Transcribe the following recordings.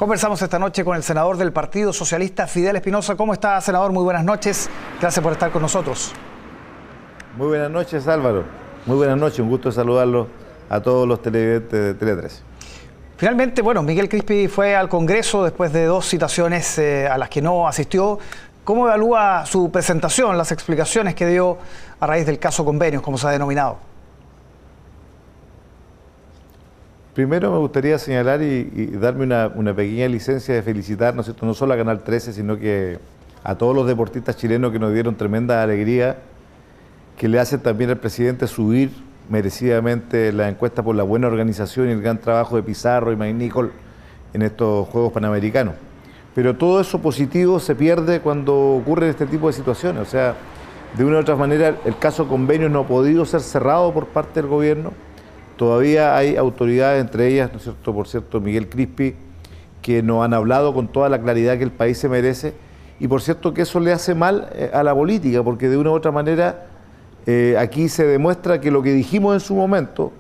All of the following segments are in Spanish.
Conversamos esta noche con el senador del Partido Socialista, Fidel Espinosa. ¿Cómo está, senador? Muy buenas noches. Gracias por estar con nosotros. Muy buenas noches, Álvaro. Muy buenas noches. Un gusto saludarlos a todos los televidentes de Tele 13. Finalmente, bueno, Miguel Crispi fue al Congreso después de 2 citaciones a las que no asistió. ¿Cómo evalúa su presentación, las explicaciones que dio a raíz del caso Convenios, como se ha denominado? Primero me gustaría señalar y darme una pequeña licencia de felicitar, ¿no es cierto?, no solo a Canal 13, sino que a todos los deportistas chilenos que nos dieron tremenda alegría, que le hacen también al presidente subir merecidamente la encuesta por la buena organización y el gran trabajo de Pizarro y Mike Nichol en estos Juegos Panamericanos. Pero todo eso positivo se pierde cuando ocurren este tipo de situaciones. O sea, de una u otra manera, el caso Convenios no ha podido ser cerrado por parte del gobierno. Todavía hay autoridades, entre ellas, ¿no es cierto?, por cierto, Miguel Crispi, que nos han hablado con toda la claridad que el país se merece. Y por cierto que eso le hace mal a la política, porque de una u otra manera aquí se demuestra que lo que dijimos en su momento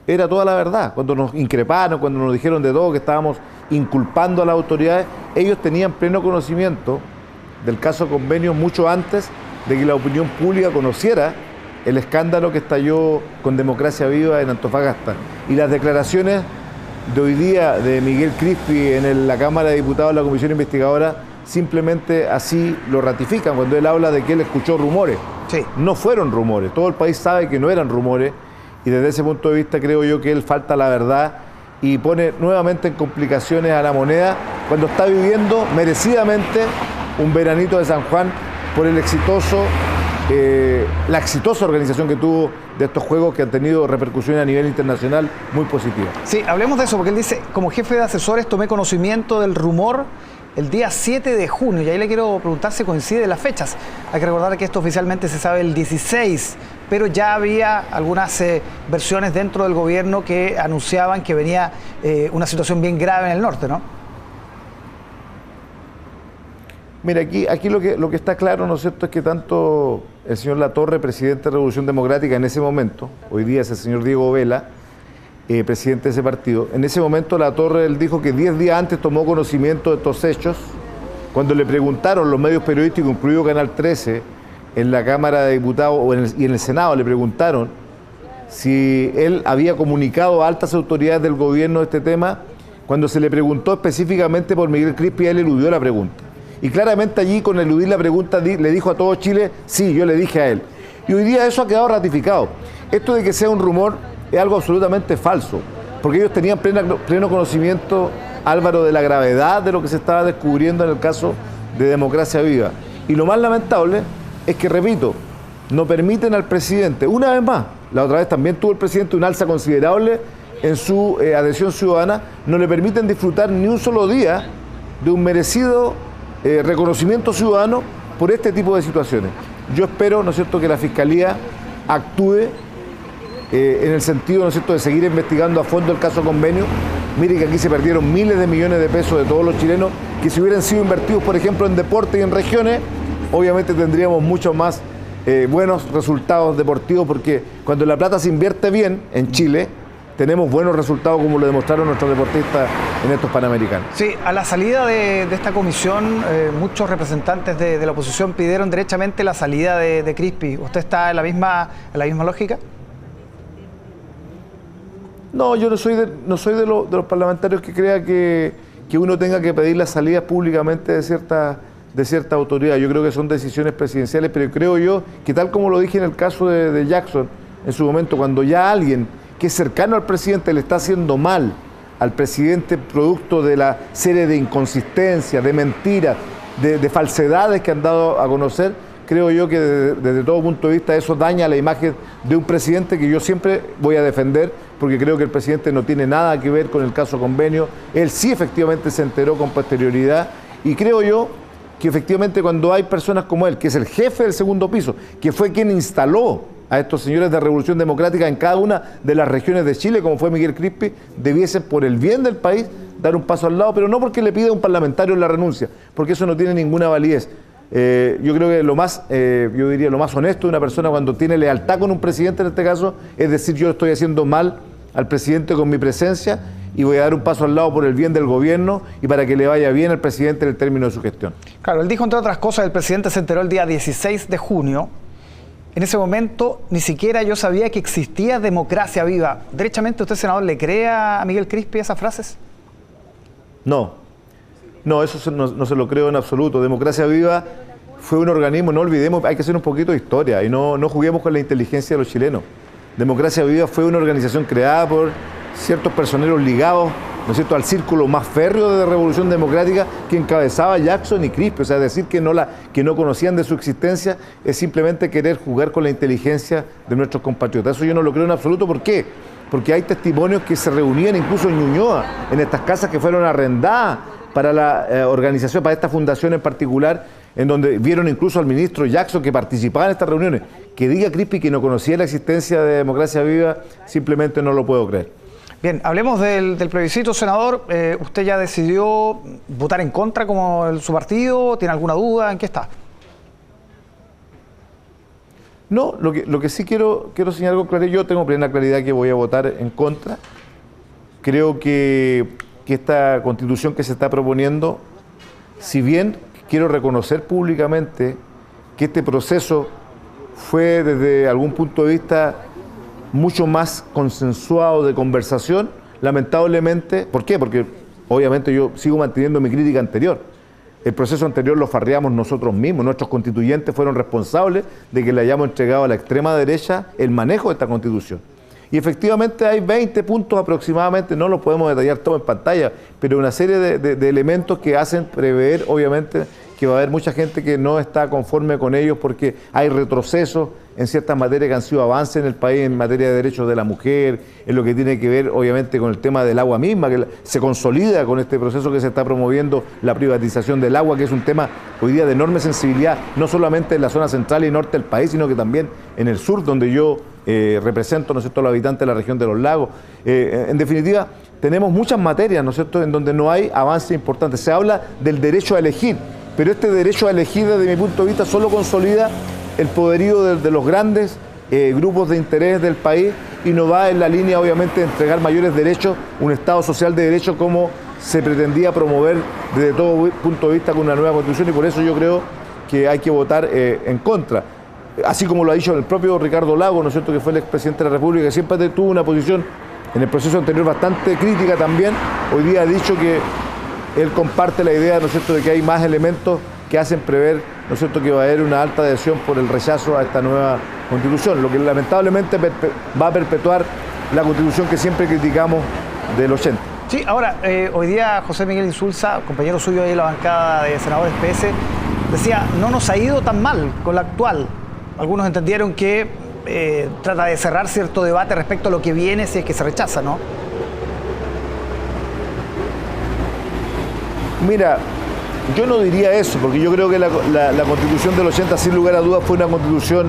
era toda la verdad. Cuando nos increparon, cuando nos dijeron de todo, que estábamos inculpando a las autoridades, ellos tenían pleno conocimiento del caso Convenios mucho antes de que la opinión pública conociera el escándalo que estalló con Democracia Viva en Antofagasta. Y las declaraciones de hoy día de Miguel Crispi en la Cámara de Diputados, la Comisión Investigadora, simplemente así lo ratifican cuando él habla de que él escuchó rumores. Sí. No fueron rumores, todo el país sabe que no eran rumores, y desde ese punto de vista creo yo que él falta la verdad y pone nuevamente en complicaciones a la moneda cuando está viviendo merecidamente un veranito de San Juan por el la exitosa organización que tuvo de estos juegos, que han tenido repercusiones a nivel internacional muy positivas. Sí, hablemos de eso, porque él dice, como jefe de asesores tomé conocimiento del rumor el día 7 de junio, y ahí le quiero preguntar si coincide las fechas. Hay que recordar que esto oficialmente se sabe el 16, pero ya había algunas versiones dentro del gobierno que anunciaban que venía una situación bien grave en el norte, ¿no? Mira, aquí lo que está claro, ¿no es cierto?, es que tanto el señor Latorre, presidente de Revolución Democrática en ese momento, hoy día es el señor Diego Vela, presidente de ese partido, en ese momento Latorre, él dijo que 10 días antes tomó conocimiento de estos hechos, cuando le preguntaron los medios periodísticos, incluido Canal 13, en la Cámara de Diputados y en el Senado, le preguntaron si él había comunicado a altas autoridades del gobierno este tema. Cuando se le preguntó específicamente por Miguel Crispi, él eludió la pregunta. Y claramente allí, con eludir la pregunta, le dijo a todo Chile, sí, yo le dije a él. Y hoy día eso ha quedado ratificado. Esto de que sea un rumor es algo absolutamente falso, porque ellos tenían pleno conocimiento, Álvaro, de la gravedad de lo que se estaba descubriendo en el caso de Democracia Viva. Y lo más lamentable es que, repito, no permiten al presidente, una vez más, la otra vez también tuvo el presidente un alza considerable en su adhesión ciudadana, no le permiten disfrutar ni un solo día de un merecido reconocimiento ciudadano por este tipo de situaciones. Yo espero, ¿no es cierto?, que la Fiscalía actúe en el sentido, ¿no es cierto?, de seguir investigando a fondo el caso Convenio. Mire que aquí se perdieron miles de millones de pesos de todos los chilenos, que si hubieran sido invertidos, por ejemplo, en deporte y en regiones, obviamente tendríamos muchos más buenos resultados deportivos, porque cuando la plata se invierte bien en Chile, tenemos buenos resultados, como lo demostraron nuestros deportistas en estos Panamericanos. Sí, a la salida de esta comisión, muchos representantes de la oposición pidieron derechamente la salida de Crispi. ¿Usted está en la misma lógica? No, yo no soy de los parlamentarios que crea que uno tenga que pedir las salidas públicamente de cierta autoridad. Yo creo que son decisiones presidenciales, pero creo yo que, tal como lo dije en el caso de Jackson en su momento, cuando ya alguien que es cercano al presidente le está haciendo mal al presidente producto de la serie de inconsistencias, de mentiras, de falsedades que han dado a conocer, creo yo que desde todo punto de vista eso daña la imagen de un presidente que yo siempre voy a defender, porque creo que el presidente no tiene nada que ver con el caso Convenio. Él sí efectivamente se enteró con posterioridad, y creo yo que efectivamente cuando hay personas como él, que es el jefe del segundo piso, que fue quien instaló a estos señores de Revolución Democrática en cada una de las regiones de Chile, como fue Miguel Crispi, debiesen, por el bien del país, dar un paso al lado, pero no porque le pida a un parlamentario la renuncia, porque eso no tiene ninguna validez. Yo creo que lo más honesto de una persona cuando tiene lealtad con un presidente, en este caso, es decir, yo estoy haciendo mal al presidente con mi presencia, y voy a dar un paso al lado por el bien del gobierno y para que le vaya bien al presidente en el término de su gestión. Claro, él dijo, entre otras cosas, el presidente se enteró el día 16 de junio. En ese momento ni siquiera yo sabía que existía democracia viva. ¿Derechamente usted, senador, le cree a Miguel Crispi esas frases? No, eso no se lo creo en absoluto. Democracia Viva fue un organismo, no olvidemos, hay que hacer un poquito de historia y no juguemos con la inteligencia de los chilenos. Democracia Viva fue una organización creada por ciertos personeros ligados, ¿no es cierto?, al círculo más férreo de Revolución Democrática que encabezaba Jackson y Crispi. O sea, decir que no conocían de su existencia es simplemente querer jugar con la inteligencia de nuestros compatriotas. Eso yo no lo creo en absoluto. ¿Por qué? Porque hay testimonios que se reunían incluso en Ñuñoa, en estas casas que fueron arrendadas para la organización, para esta fundación en particular, en donde vieron incluso al ministro Jackson que participaba en estas reuniones. Que diga Crispi que no conocía la existencia de Democracia Viva, simplemente no lo puedo creer. Bien, hablemos del plebiscito, senador. ¿Usted ya decidió votar en contra como su partido? ¿Tiene alguna duda? ¿En qué está? No, lo que sí quiero señalar con claridad, yo tengo plena claridad que voy a votar en contra. Creo que esta constitución que se está proponiendo, si bien quiero reconocer públicamente que este proceso fue desde algún punto de vista mucho más consensuado de conversación, lamentablemente, ¿por qué? Porque obviamente yo sigo manteniendo mi crítica anterior. El proceso anterior lo farreamos nosotros mismos, nuestros constituyentes fueron responsables de que le hayamos entregado a la extrema derecha el manejo de esta constitución. Y efectivamente hay 20 puntos aproximadamente, no los podemos detallar todo en pantalla, pero una serie de elementos que hacen prever, obviamente, que va a haber mucha gente que no está conforme con ellos porque hay retrocesos en ciertas materias que han sido avances en el país, en materia de derechos de la mujer, en lo que tiene que ver obviamente con el tema del agua misma, que se consolida con este proceso que se está promoviendo, la privatización del agua, que es un tema hoy día de enorme sensibilidad, no solamente en la zona central y norte del país, sino que también en el sur, donde yo represento, ¿no es cierto?, a los habitantes de la región de los lagos. En definitiva, tenemos muchas materias, ¿no es cierto?, en donde no hay avances importantes. Se habla del derecho a elegir, pero este derecho a elegir, desde mi punto de vista, solo consolida el poderío de los grandes grupos de interés del país y no va en la línea, obviamente, de entregar mayores derechos, un Estado social de derechos como se pretendía promover desde todo punto de vista con una nueva Constitución, y por eso yo creo que hay que votar en contra. Así como lo ha dicho el propio Ricardo Lagos, ¿no es cierto?, que fue el expresidente de la República, que siempre tuvo una posición en el proceso anterior bastante crítica también. Hoy día ha dicho que él comparte la idea, ¿no es cierto?, de que hay más elementos que hacen prever, ¿no es cierto?, que va a haber una alta adhesión por el rechazo a esta nueva Constitución, lo que lamentablemente va a perpetuar la Constitución que siempre criticamos del 80. Sí, ahora, hoy día José Miguel Insulza, compañero suyo ahí en la bancada de senadores PS, decía, no nos ha ido tan mal con la actual. Algunos entendieron que trata de cerrar cierto debate respecto a lo que viene si es que se rechaza, ¿no? Mira, yo no diría eso, porque yo creo que la Constitución del 80, sin lugar a dudas, fue una Constitución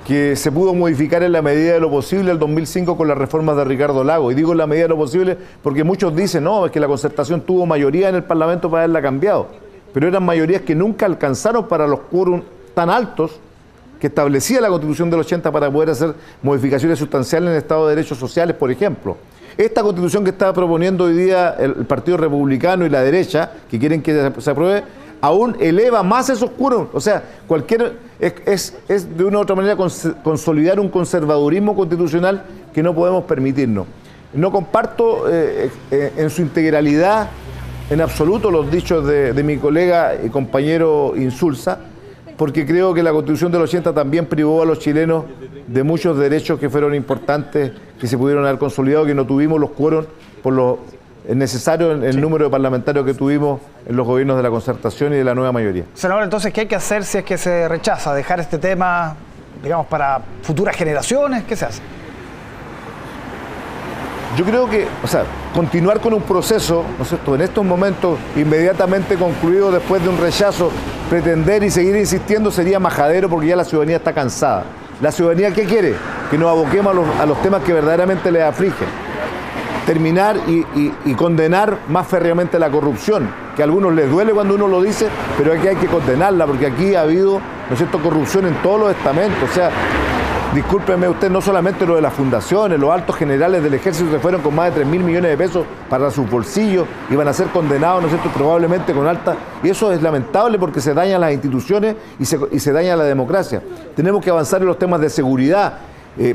que se pudo modificar en la medida de lo posible el 2005 con las reformas de Ricardo Lagos. Y digo en la medida de lo posible porque muchos dicen, no, es que la Concertación tuvo mayoría en el Parlamento para haberla cambiado. Pero eran mayorías que nunca alcanzaron para los quórum tan altos que establecía la Constitución del 80 para poder hacer modificaciones sustanciales en el Estado de Derechos Sociales, por ejemplo. Esta Constitución que está proponiendo hoy día el Partido Republicano y la derecha, que quieren que se apruebe, aún eleva más esos quórum. O sea, es de una u otra manera consolidar un conservadurismo constitucional que no podemos permitirnos. No comparto en su integralidad, en absoluto, los dichos de mi colega y compañero Insulza, porque creo que la Constitución del 80 también privó a los chilenos de muchos derechos que fueron importantes, que se pudieron haber consolidado, que no tuvimos los quórum por lo necesario en el número de parlamentarios que tuvimos en los gobiernos de la Concertación y de la nueva mayoría. Senador, entonces, ¿qué hay que hacer si es que se rechaza? ¿Dejar este tema, digamos, para futuras generaciones? ¿Qué se hace? Yo creo que, continuar con un proceso, ¿no es cierto?, en estos momentos inmediatamente concluido después de un rechazo, pretender y seguir insistiendo sería majadero porque ya la ciudadanía está cansada. ¿La ciudadanía qué quiere? Que nos aboquemos a los temas que verdaderamente les afligen. Terminar y condenar más férreamente la corrupción, que a algunos les duele cuando uno lo dice, pero aquí hay que condenarla porque aquí ha habido, ¿no es cierto?, corrupción en todos los estamentos. O sea, discúlpeme usted, no solamente lo de las fundaciones, los altos generales del ejército se fueron con más de 3.000 millones de pesos para sus bolsillos y van a ser condenados, ¿no es cierto?, probablemente con alta... Y eso es lamentable porque se dañan las instituciones y se daña la democracia. Tenemos que avanzar en los temas de seguridad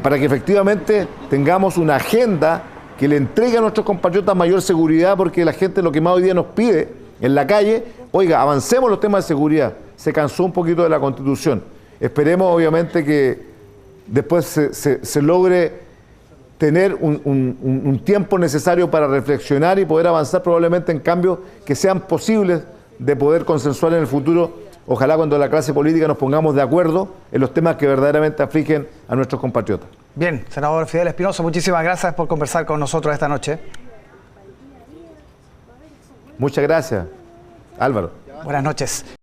para que efectivamente tengamos una agenda que le entregue a nuestros compatriotas mayor seguridad, porque la gente lo que más hoy día nos pide en la calle, oiga, avancemos los temas de seguridad. Se cansó un poquito de la Constitución. Esperemos obviamente que después se logre tener un tiempo necesario para reflexionar y poder avanzar probablemente en cambios que sean posibles de poder consensuar en el futuro. Ojalá cuando la clase política nos pongamos de acuerdo en los temas que verdaderamente afligen a nuestros compatriotas. Bien, senador Fidel Espinosa, muchísimas gracias por conversar con nosotros esta noche. Muchas gracias, Álvaro. Buenas noches.